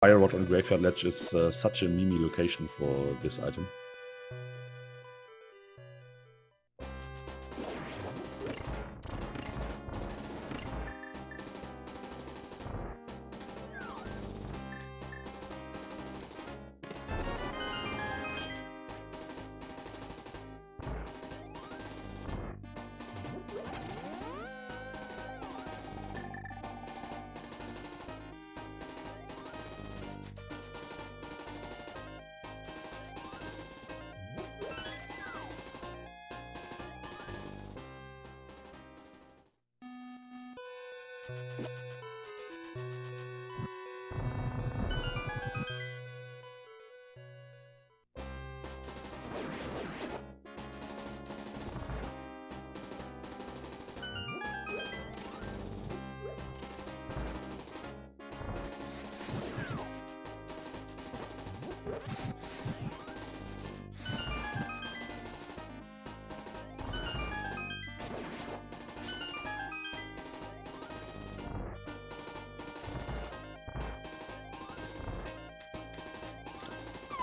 Fire Rod on Graveyard Ledge is such a meme location for this item.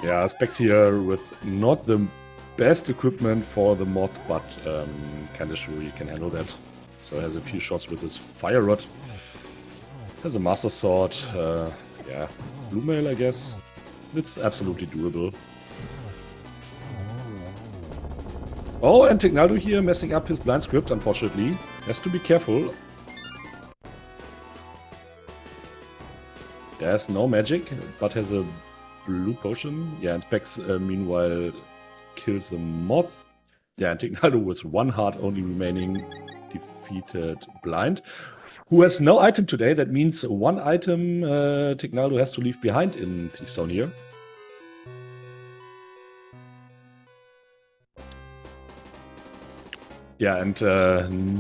Yeah, Specks here with not the best equipment for the moth, but kinda sure he can handle that. So has a few shots with his Fire Rod. Has a Master Sword. Yeah, Blue Mail, I guess. It's absolutely doable. Oh, and Ticknaldo here messing up his blind script, unfortunately. Has to be careful. There's no magic, but has a blue potion. Yeah, and Specks meanwhile kills a moth. Yeah, and Ticknaldo with one heart only remaining defeated blind. Who has no item today. That means one item Ticknaldo has to leave behind in Thiefstone here. Yeah, and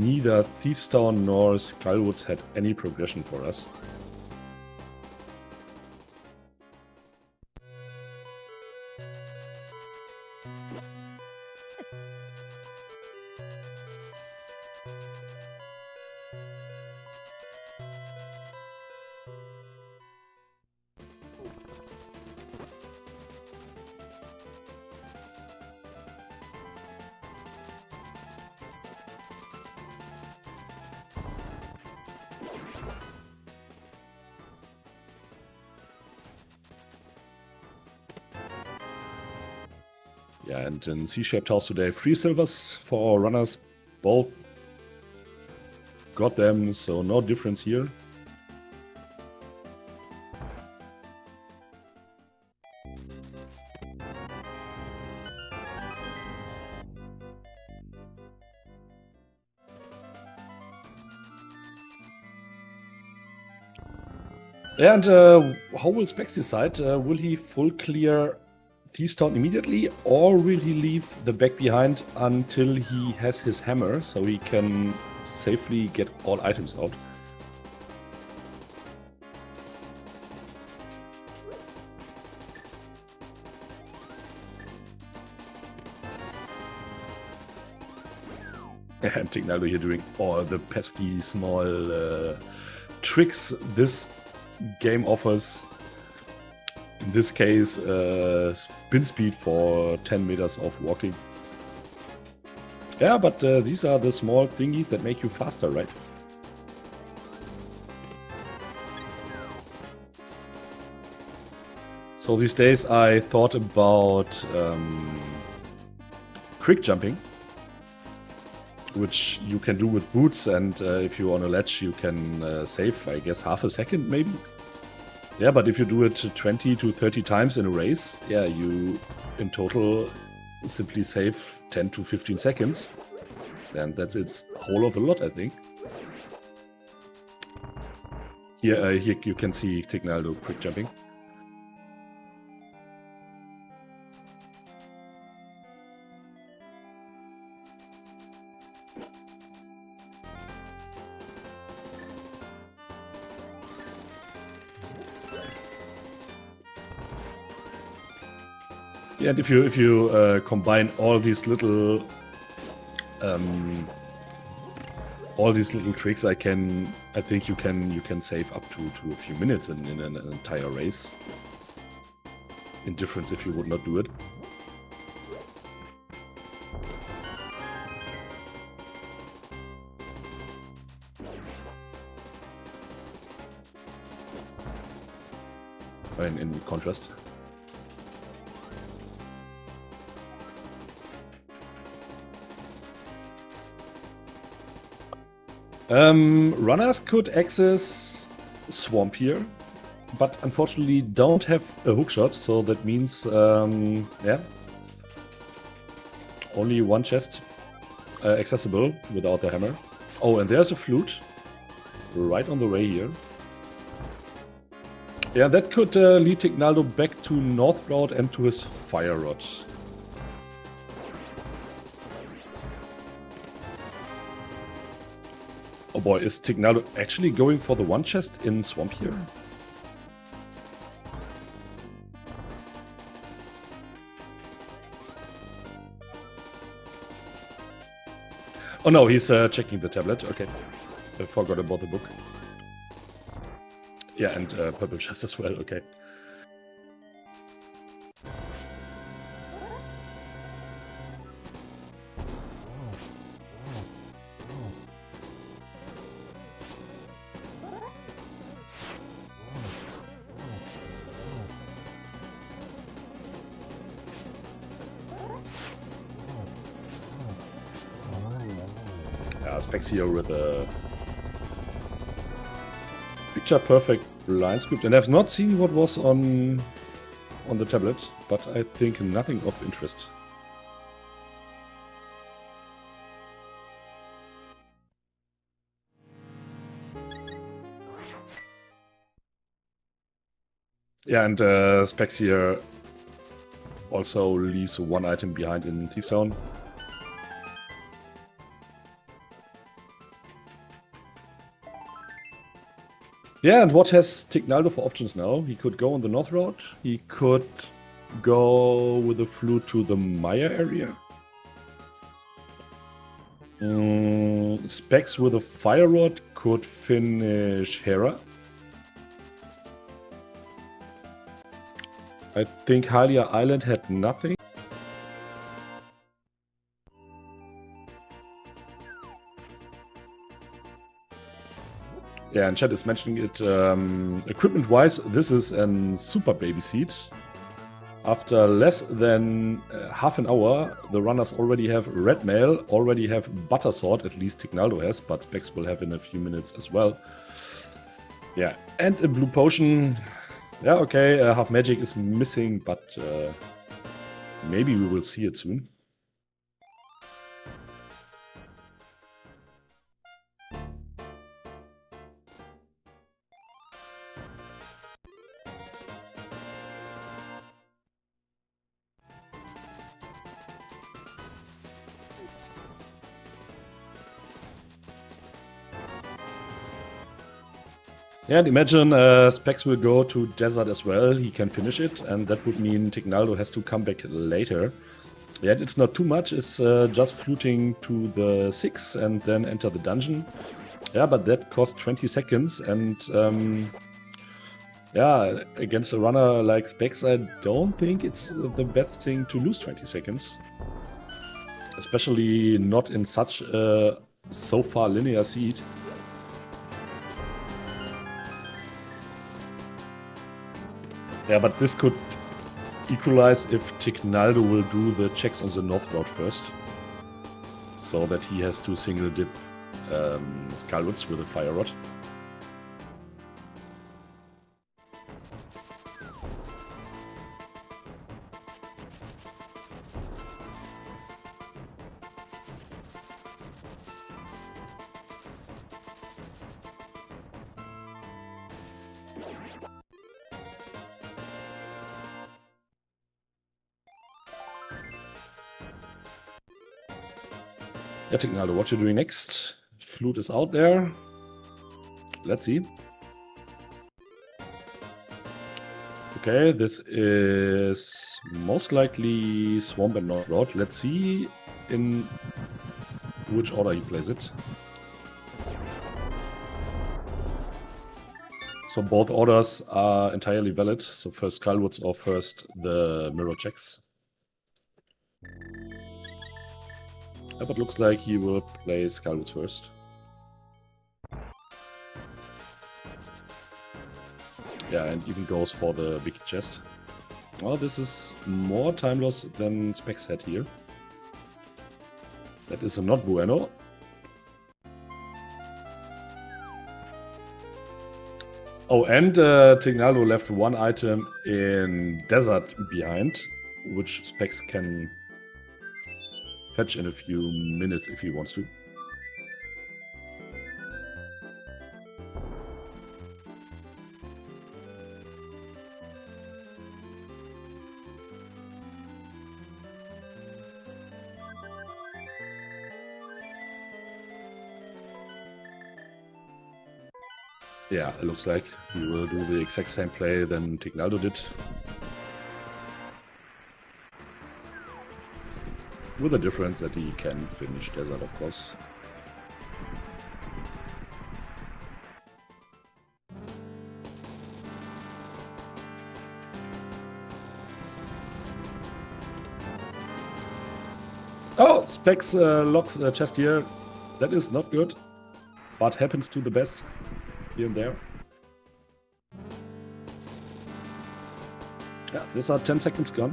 neither Thiefstone nor Skullwoods had any progression for us. Yeah, and in C-shaped house today, 3 silvers for runners. Both got them, so no difference here. And how will Specks decide? Will he full clear Thiefstone immediately, or will he leave the back behind until he has his hammer, so he can safely get all items out? And Ticknaldo here doing all the pesky small tricks this game offers. In this case, spin speed for 10 meters of walking. Yeah, but these are the small thingies that make you faster, right? So these days I thought about quick jumping, which you can do with boots, and if you're on a ledge you can save, I guess, half a second maybe. Yeah, but if you do it 20 to 30 times in a race, yeah, you in total simply save 10 to 15 seconds. And that's its whole of a lot, I think. Here you can see Ticknaldo quick jumping. Yeah, and if you combine all these little tricks, I can I think you can save up to a few minutes in an entire race. Indifference if you would not do it. In contrast. Runners could access Swamp here, but unfortunately don't have a hookshot, so that means, yeah, only one chest accessible without the hammer. Oh, and there's a flute right on the way here. Yeah, that could lead Ticknaldo back to North Route and to his Fire Rod. Oh boy, is Ticknaldo actually going for the one chest in Swamp here? Oh no, he's checking the tablet. Okay, I forgot about the book. Yeah, and purple chest as well. Okay. Specks here with a picture perfect line script, and I've not seen what was on the tablet, but I think nothing of interest. Yeah, and Specks here also leaves one item behind in Thief Zone. Yeah, and what has Ticknaldo for options now? He could go on the North Road. He could go with the flute to the Maya area. Specks with a Fire Rod could finish Hera. I think Hylia Island had nothing. Yeah, and chat is mentioning it. Equipment-wise, this is a super baby seed. After less than half an hour, the runners already have Red Mail, already have Butter Sword, at least Ticknaldo has, but Specks will have in a few minutes as well. Yeah, and a Blue Potion. Yeah, okay, Half Magic is missing, but maybe we will see it soon. Yeah, and imagine Specks will go to Desert as well. He can finish it, and that would mean Ticknaldo has to come back later. Yeah, it's not too much. It's just fluting to the 6 and then enter the dungeon. Yeah, but that costs 20 seconds, and yeah, against a runner like Specks, I don't think it's the best thing to lose 20 seconds. Especially not in such a so far linear seed. Yeah, but this could equalize if Ticknaldo will do the checks on the North Route first. So that he has to single dip Skullwoods with a Fire Rod. Yeah, Ticknaldo, what you're doing next? Flute is out there. Let's see. Okay, this is most likely Swamp and North Road. Let's see in which order he plays it. So both orders are entirely valid. So first Skullwoods or first the mirror checks. But looks like he will play Skullwoods first. Yeah, and even goes for the big chest. Well, this is more time loss than Specks had here. That is a not bueno. Oh, and Ticknaldo left one item in Desert behind, which Specks can fetch in a few minutes if he wants to. Yeah, it looks like he will do the exact same play than Ticknaldo did. With the difference that he can finish Desert, of course. Oh, Specks locks a chest here. That is not good, but happens to the best here and there. Yeah, these are 10 seconds gone.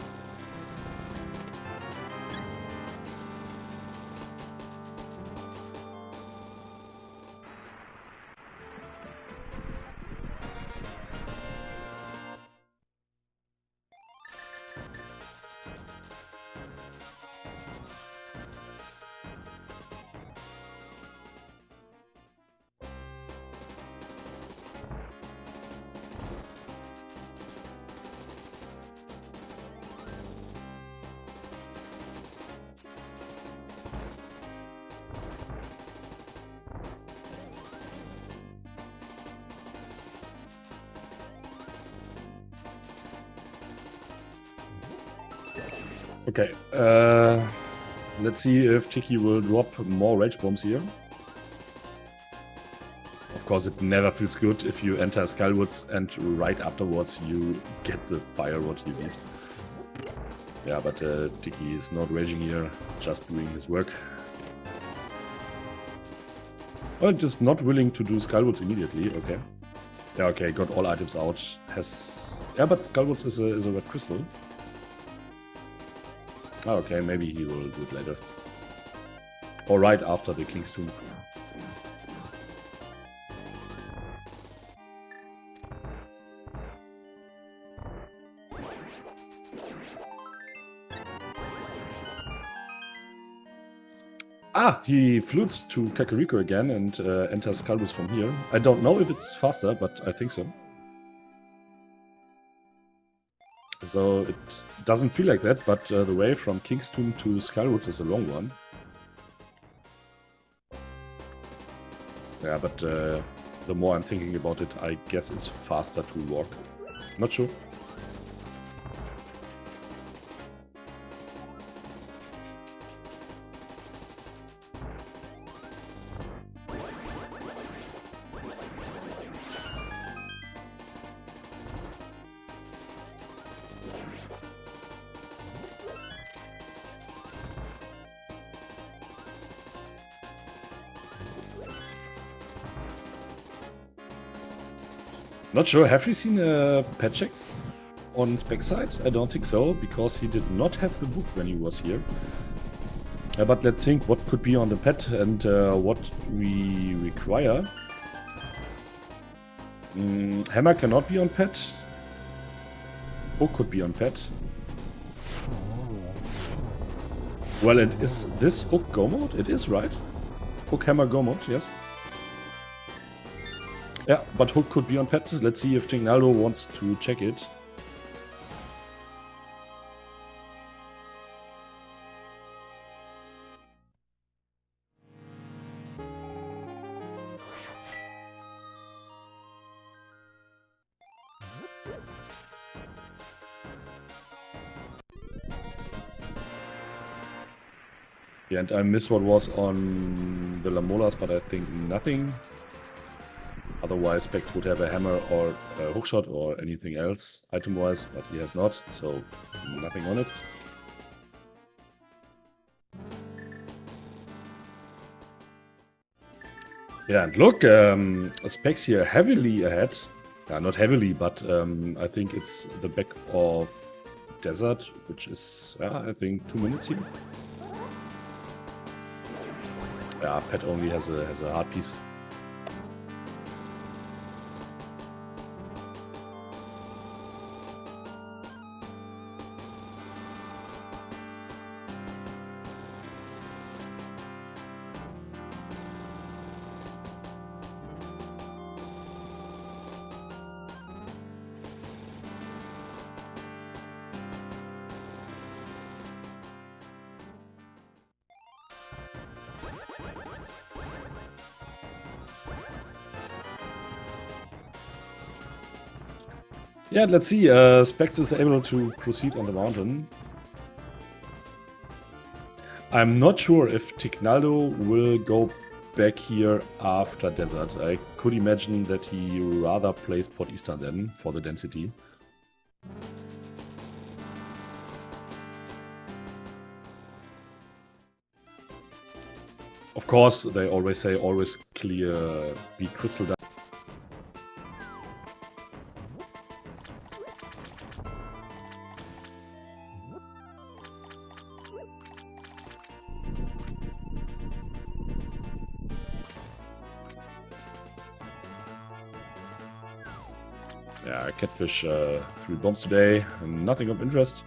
Okay, let's see if Tiki will drop more rage bombs here. Of course, it never feels good if you enter Skullwoods and right afterwards you get the fire rod you need. Yeah, but Tiki is not raging here, just doing his work. Oh, just not willing to do Skullwoods immediately, okay. Yeah, okay, got all items out. Yeah, but Skullwoods is a red crystal. Oh, okay, maybe he will do it later. Or right after the King's Tomb. Ah, he flutes to Kakariko again and enters Skullwoods from here. I don't know if it's faster, but I think so. So it doesn't feel like that, but the way from King's Tomb to Skullwoods is a long one. Yeah, but the more I'm thinking about it, I guess it's faster to walk. Not sure. Not sure, have we seen a pet check on Spec's side? I don't think so, because he did not have the book when he was here. But let's think what could be on the pet and what we require. Hammer cannot be on pet. Hook could be on pet. Well, and is this hook go mode? It is, right? Hook, hammer, go mode, yes. Yeah, but hook could be on pet. Let's see if Ticknaldo wants to check it. Yeah, and I miss what was on the Lamolas, but I think nothing. Otherwise, Specks would have a hammer or a hookshot or anything else item-wise, but he has not, so nothing on it. Yeah, and look, Specks here heavily ahead. Not heavily, but I think it's the back of Desert, which is, I think 2 minutes here. Yeah, Pet only has a hard piece. Yeah, let's see. Specks is able to proceed on the mountain. I'm not sure if Ticknaldo will go back here after Desert. I could imagine that he rather plays Port Eastern then for the density. Of course, they always say always clear beat Crystal down. Yeah, Catfish 3 bombs today, and nothing of interest.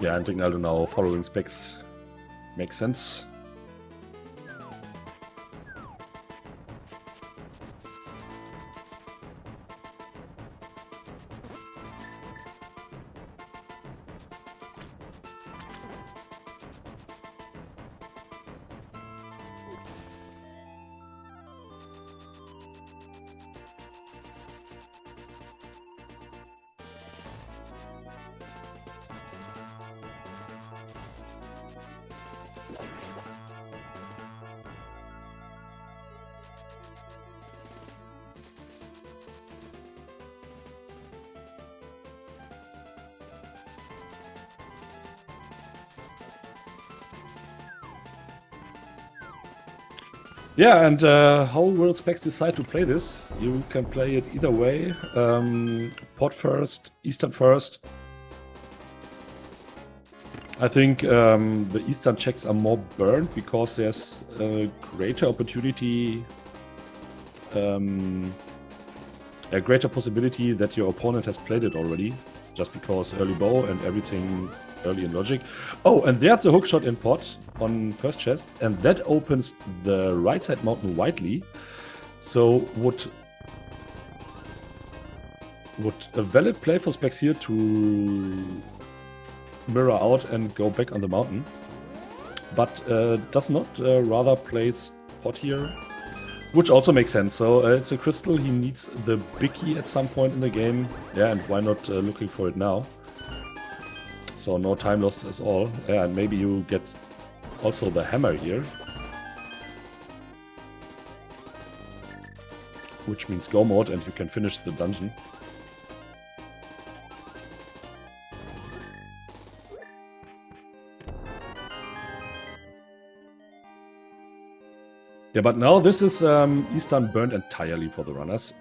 Yeah, and Ticknaldo now following Specks makes sense. Yeah, and how will Specks decide to play this? You can play it either way. Pot first, Eastern first. I think the Eastern checks are more burned because there's a greater opportunity, a greater possibility that your opponent has played it already, just because early bow and everything early in logic. Oh, and there's a hookshot in pot on first chest, and that opens the right side mountain widely. So would a valid play for Specks here to mirror out and go back on the mountain, but does not rather place pot here, which also makes sense. So it's a crystal, he needs the biggie at some point in the game. Yeah, and why not looking for it now? So no time lost at all. Yeah, and maybe you get also the hammer here, which means go mode and you can finish the dungeon. Yeah, but now this is Eastern burned entirely for the runners.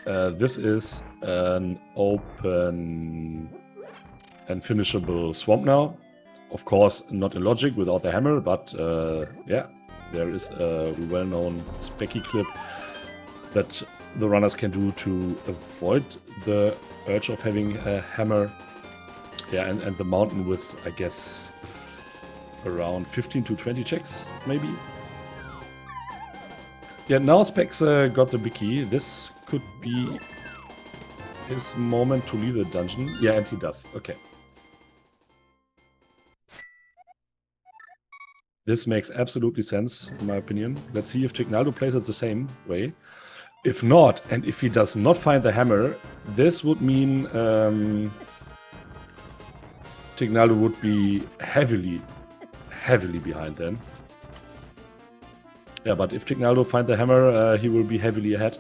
This is an open and finishable swamp now. Of course, not in logic without the hammer, but yeah, there is a well-known Specky clip that the runners can do to avoid the urge of having a hammer. Yeah, and the mountain with, I guess, around 15 to 20 checks, maybe. Yeah, now Specks got the big key. This could be his moment to leave the dungeon. Yeah, and he does. Okay. This makes absolutely sense, in my opinion. Let's see if Ticknaldo plays it the same way. If not, and if he does not find the hammer, this would mean Ticknaldo would be heavily behind then. Yeah, but if Ticknaldo finds the hammer, he will be heavily ahead.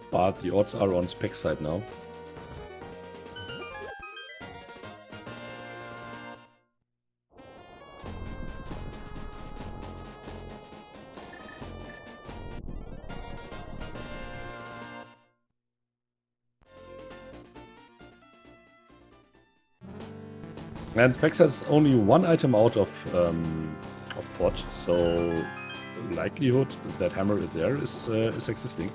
But the odds are on Spec's side now. And Specks has only one item out of pot, so likelihood that hammer is there is existing.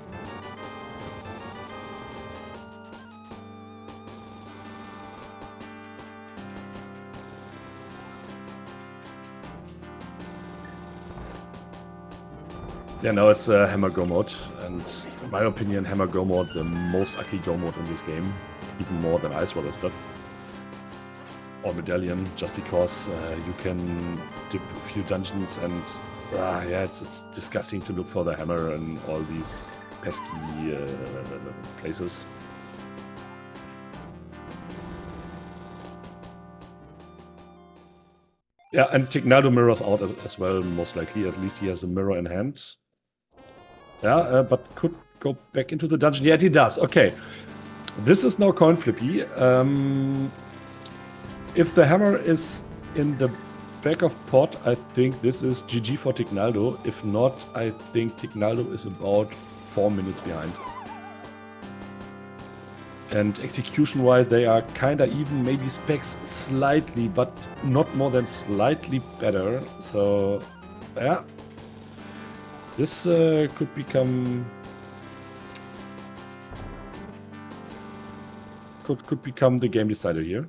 Yeah, no, it's Hammer Go mode, and in my opinion, Hammer Go mode, the most ugly Go mode in this game, even more than Ice Water stuff. Or Medallion, just because you can dip a few dungeons and yeah, it's disgusting to look for the hammer in all these pesky places. Yeah, and Ticknaldo mirrors out as well, most likely. At least he has a mirror in hand. Yeah, but could go back into the dungeon. Yeah, he does. Okay. This is now coin flippy. If the hammer is in the back of pot, I think this is GG for Ticknaldo. If not, I think Ticknaldo is about 4 minutes behind. And execution-wise, they are kinda even, maybe Specks slightly, but not more than slightly better. So, yeah. This could become... Could become the game decider here.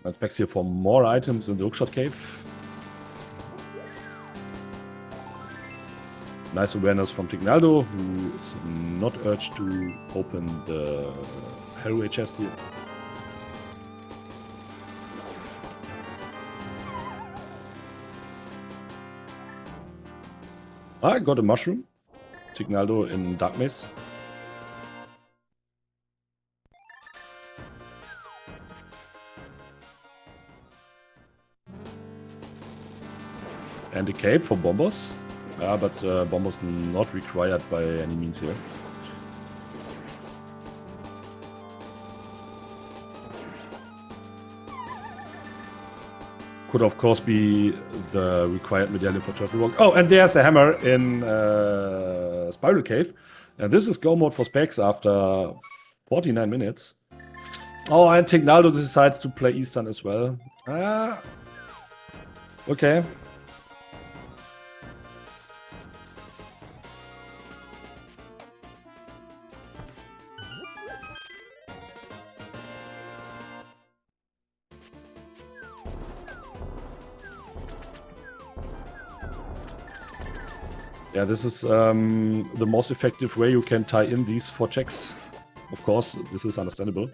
And Specks here for more items in the hookshot cave. Nice awareness from Ticknaldo, who is not urged to open the Hellway chest here. I got a mushroom. Ticknaldo in Dark Maze. And a cape for Bombos. Yeah, but Bombos not required by any means here. Could of course be the required medallion for Turtle Rock. Oh, and there's a hammer in Spiral Cave. And this is go mode for Specks after 49 minutes. Oh, and Ticknaldo decides to play Eastern as well. Okay. Yeah, this is the most effective way you can tie in these 4 checks. Of course, this is understandable.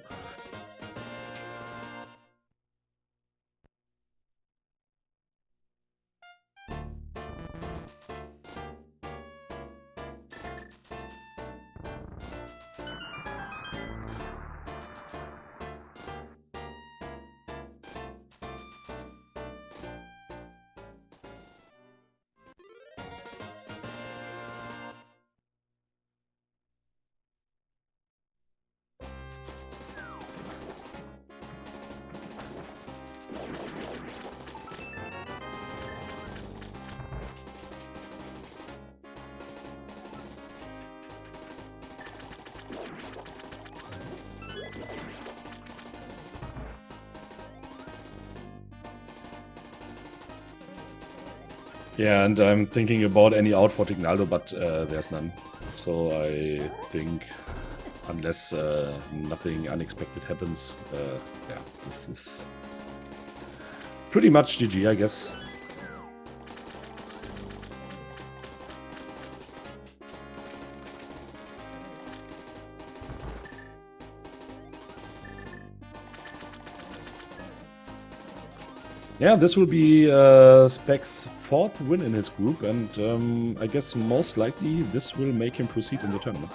Yeah, and I'm thinking about any out for Ticknaldo, but there's none. So I think, unless nothing unexpected happens, yeah, this is pretty much GG, I guess. Yeah, this will be Specks' 4th win in his group, and I guess most likely this will make him proceed in the tournament.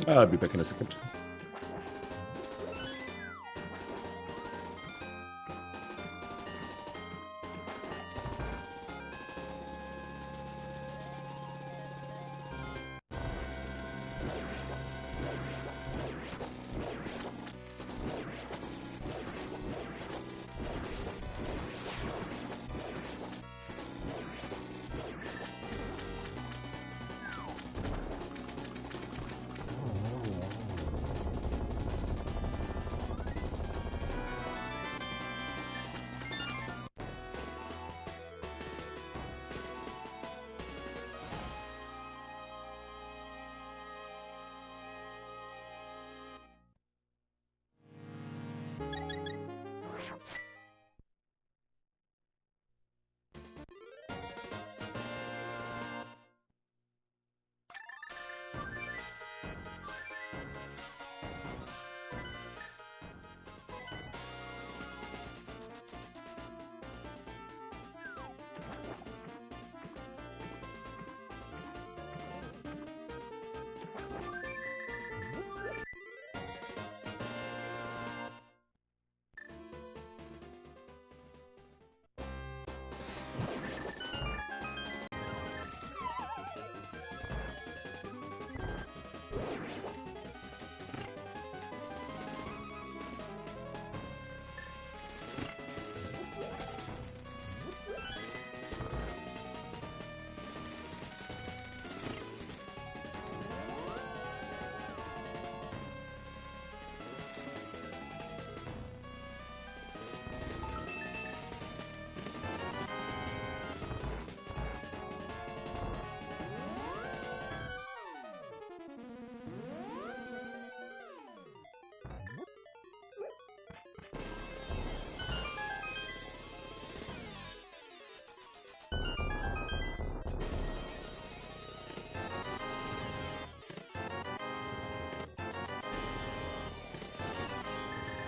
I'll be back in a second.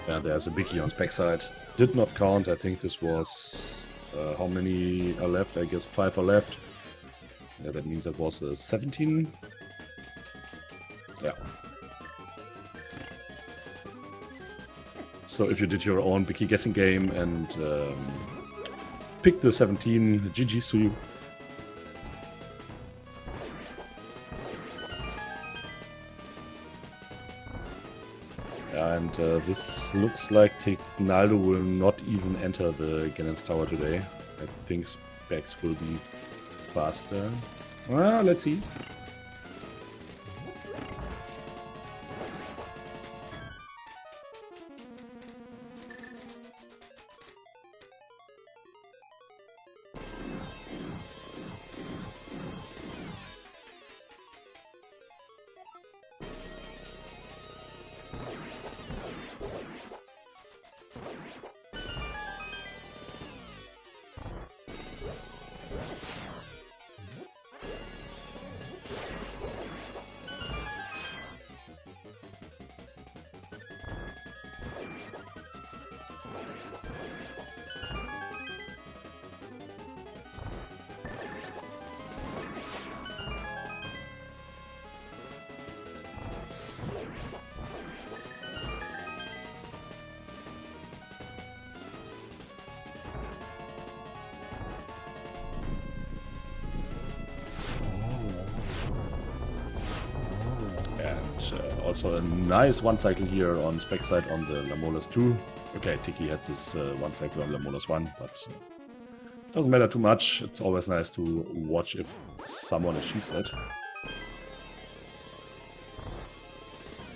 Yeah, there's a biggie on Spec side. Did not count. I think this was... how many are left? I guess 5 are left. Yeah, that means that was 17. Yeah. So if you did your own biggie guessing game and picked the 17, GG's to you. And this looks like Ticknaldo will not even enter the Ganon's Tower today. I think Specks will be faster. Well, let's see. also a nice one cycle here on Specks side on the Lamolas 2. Okay, Tiki had this one cycle on Lamolas 1, but doesn't matter too much. It's always nice to watch if someone achieves it.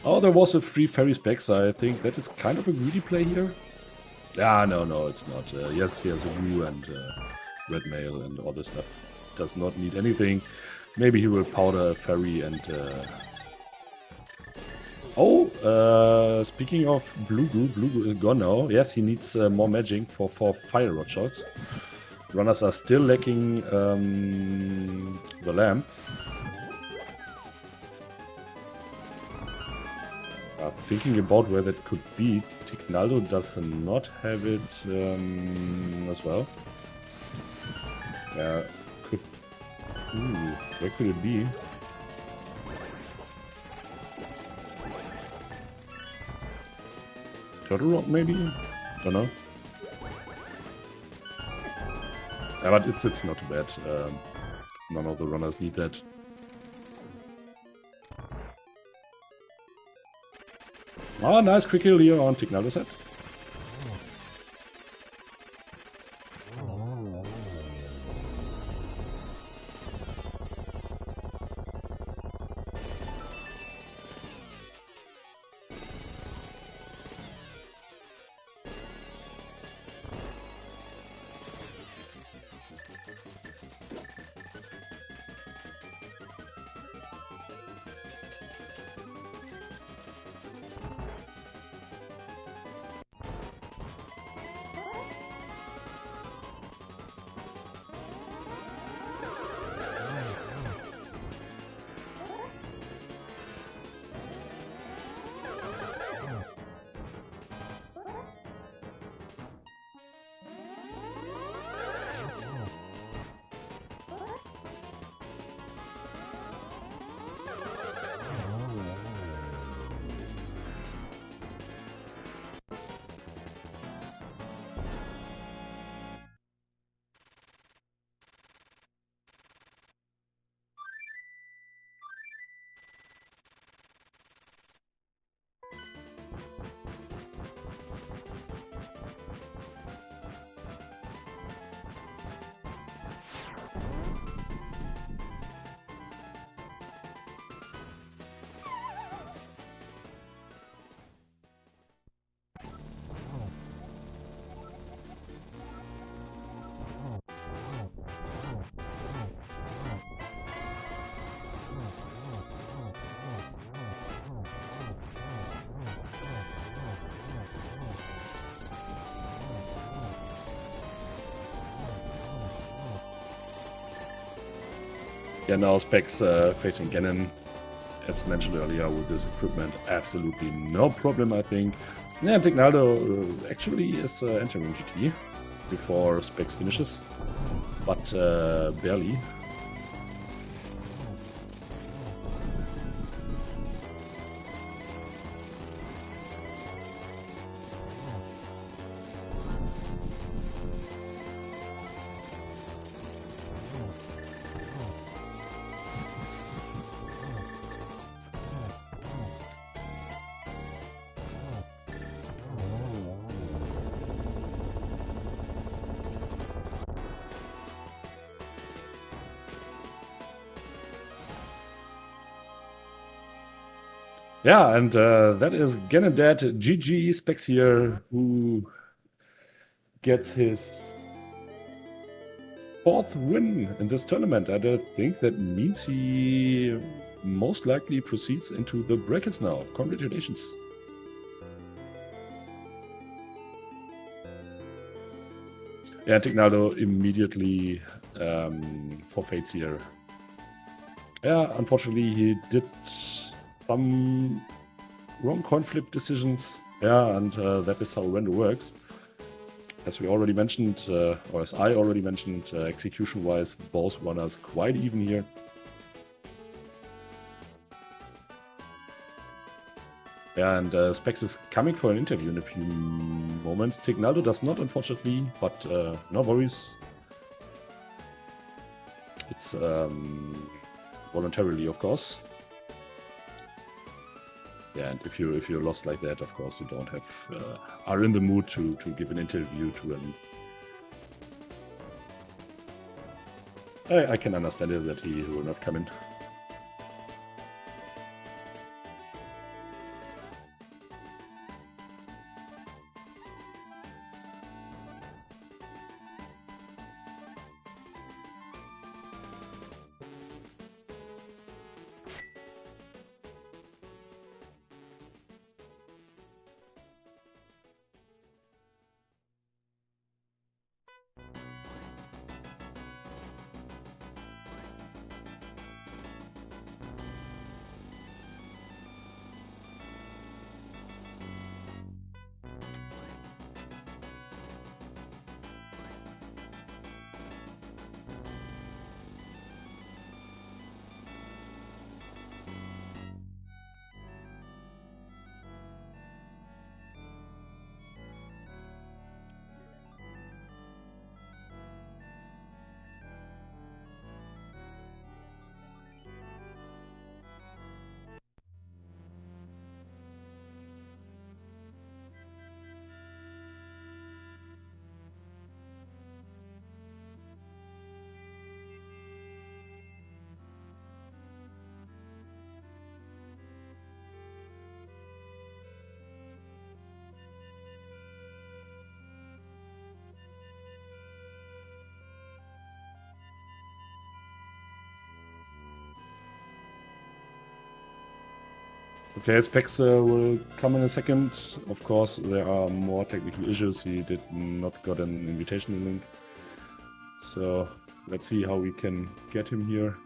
Oh, there was a free fairy Specks. I think that is kind of a greedy play here. Ah, no, it's not. Yes, he has a glue and red mail and all this stuff. Does not need anything. Maybe he will powder a fairy and... Oh, speaking of blue goo is gone now. Yes, he needs more magic for 4 fire rod shots. Runners are still lacking the lamp. Thinking about where that could be, Ticknaldo does not have it as well. Yeah, could... Ooh, where could it be? Turtle Rock maybe? Don't know. Yeah, but it's not too bad. None of the runners need that. Oh, nice quick kill here on Ticknaldo set. Yeah, now Specks facing Ganon, as mentioned earlier, with this equipment, absolutely no problem, I think. Yeah, Ticknaldo actually is entering GT before Specks finishes, but barely. Yeah, and that is Ganondad GG Specks here, who gets his 4th win in this tournament. And I think that means he most likely proceeds into the brackets now. Congratulations. Yeah, Ticknaldo immediately forfeits here. Yeah, unfortunately he did some wrong coin flip decisions. Yeah, and that is how render works. As we already mentioned, or as I already mentioned, execution-wise, both runners quite even here. Yeah, and Specks is coming for an interview in a few moments. Ticknaldo does not, unfortunately, but no worries. It's voluntarily, of course. Yeah, and if you lost like that, of course, you don't have are in the mood to give an interview to an. I can understand it that he will not come in. Okay, Specks will come in a second. Of course, there are more technical issues. He did not got an invitation link. So let's see how we can get him here.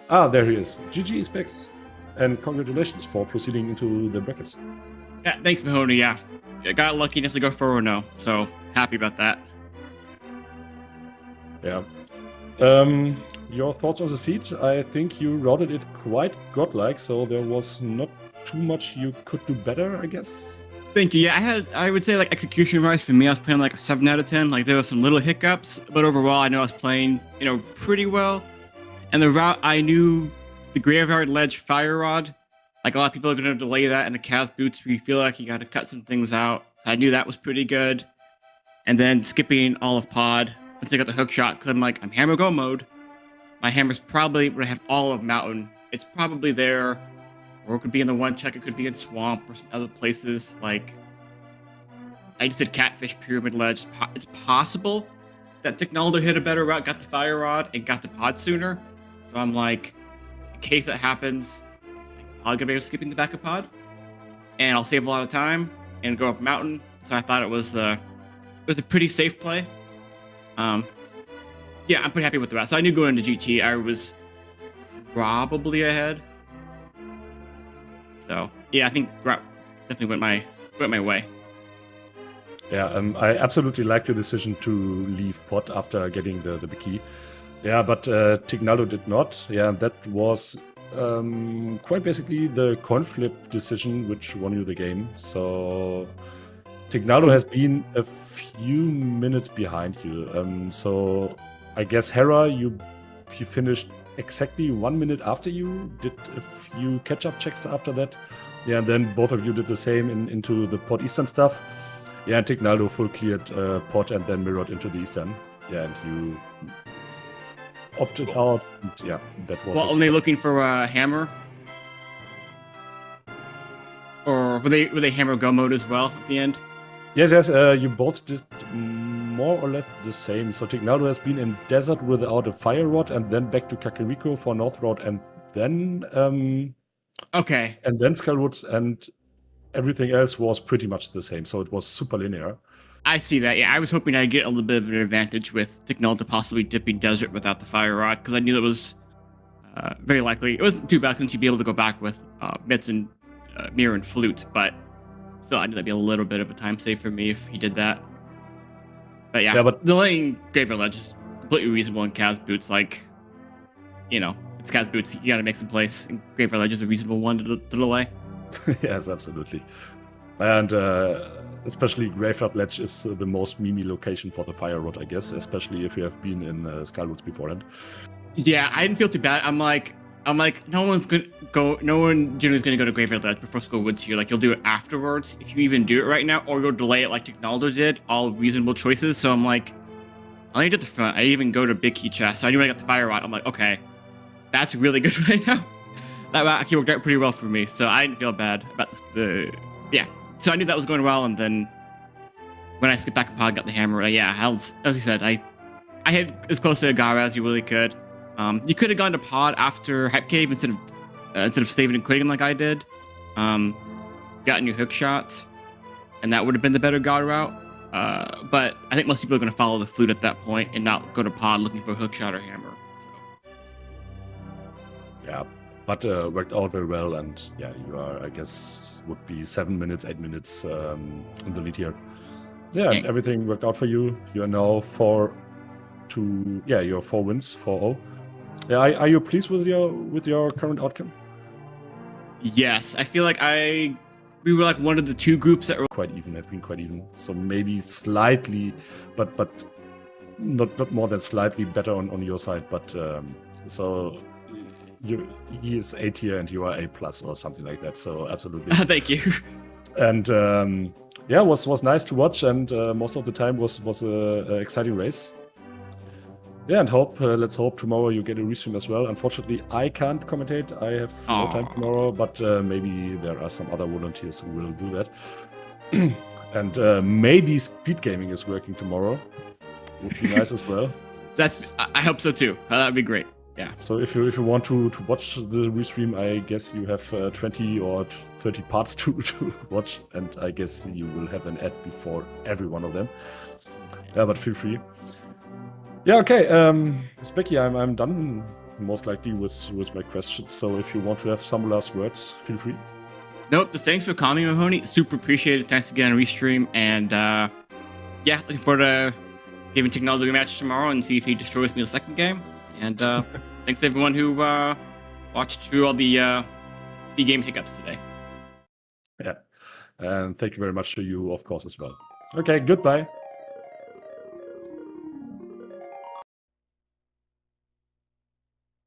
Ah, there he is. GG Specks. And congratulations for proceeding into the brackets. Yeah, thanks, Mahoney. Yeah, I got lucky enough to go 4-0, so happy about that. Yeah. Your thoughts on the seed? I think you routed it quite godlike, so there was not too much you could do better, I guess. Thank you. Yeah, I would say like execution-wise for me, I was playing like a 7 out of 10. Like there was some little hiccups, but overall, I know I was playing, pretty well. And the route, I knew the graveyard ledge fire rod. Like a lot of people are going to delay that, and the cast boots where you feel like you got to cut some things out. I knew that was pretty good. And then skipping all of pod once I got the hook shot, because I'm hammer go mode. My hammer's probably going to have all of mountain. It's probably there, or it could be in the one check. It could be in swamp or some other places. Like I just did catfish pyramid ledge. It's possible that Ticknaldo hit a better route, got the fire rod, and got the pod sooner. So I'm like, in case that happens, I'm gonna be skipping the back of pod, and I'll save a lot of time and go up mountain. So I thought it was a pretty safe play. Yeah, I'm pretty happy with the route. So I knew going into GT, I was probably ahead. So yeah, I think route definitely went my way. Yeah, I absolutely like your decision to leave pot after getting the big key. Yeah, but Ticknaldo did not. Yeah, that was quite basically the coin flip decision which won you the game. So Ticknaldo has been a few minutes behind you. So I guess Hera, he finished exactly 1 minute after you, did a few catch-up checks after that. Yeah, and then both of you did the same into the pot Eastern stuff. Yeah, and Ticknaldo full cleared pot and then mirrored into the Eastern. Yeah, and you opted out. And yeah, that was. Well, only looking for a hammer, or were they hammer go mode as well at the end? Yes. You both did more or less the same. So Ticknaldo has been in desert without a fire rod, and then back to Kakariko for North Road, and then okay, and then Skullwoods, and everything else was pretty much the same. So it was super linear. I see that. Yeah, I was hoping I'd get a little bit of an advantage with Ticknaldo possibly dipping desert without the fire rod, because I knew that was very likely. It wasn't too bad since you'd be able to go back with mitts and mirror and flute, but still, I knew that'd be a little bit of a time save for me if he did that. But yeah, but delaying Graveyard Ledge is completely reasonable in Kaz boots. Like, it's Kaz boots. You got to make some place, and Graveyard Ledge is a reasonable one to delay. Yes, absolutely. And especially Graveyard Ledge is the most memey location for the fire rod, I guess, especially if you have been in Skullwoods beforehand. Yeah, I didn't feel too bad. I'm like, no one generally is gonna go to Graveyard Ledge before Skull Woods here. Like, you'll do it afterwards if you even do it right now, or you'll delay it like Ticknaldo did. All reasonable choices. So I'm like, I only did the front. I didn't even go to Big Key Chest. So I knew when I got the Fire Rod, I'm like, okay, that's really good right now. That actually worked out pretty well for me. So I didn't feel bad about yeah. So I knew that was going well, and then when I skipped back a pod, got the hammer. As you said, I hit as close to Agara as you really could. You could have gone to pod after Hype Cave instead of saving and quitting like I did. Gotten your hook shot, and that would have been the better god route. But I think most people are going to follow the flute at that point and not go to pod looking for a hook shot or hammer. So. Yeah, but worked out very well, and yeah, you are, I guess, would be 7 minutes, 8 minutes in the lead here. Yeah, and everything worked out for you. You are now you're 4 wins, 4-0. Yeah, are you pleased with your current outcome? Yes, I feel like we were like one of the 2 groups that were quite even. Have been quite even. So maybe slightly, but not more than slightly better on your side. But so he is A tier and you are A plus or something like that. So absolutely. Thank you. And yeah, was nice to watch, and most of the time was a exciting race. Yeah, and let's hope tomorrow you get a restream as well. Unfortunately, I can't commentate. I have no time tomorrow, but maybe there are some other volunteers who will do that. And maybe SpeedGaming is working tomorrow. Would be nice as well. I hope so too. That'd be great. Yeah. So if you want to watch the restream, I guess you have 20 or 30 parts to watch, and I guess you will have an ad before every one of them. Yeah, but feel free. Yeah, okay. Specky, I'm done most likely with my questions. So if you want to have some last words, feel free. Nope, just thanks for calling me, Mahoney. Super appreciate it. Thanks again on restream, and yeah, looking forward to giving Ticknaldo a match tomorrow and see if he destroys me in the second game. And thanks to everyone who watched through all the game hiccups today. Yeah, and thank you very much to you, of course, as well. Okay, goodbye.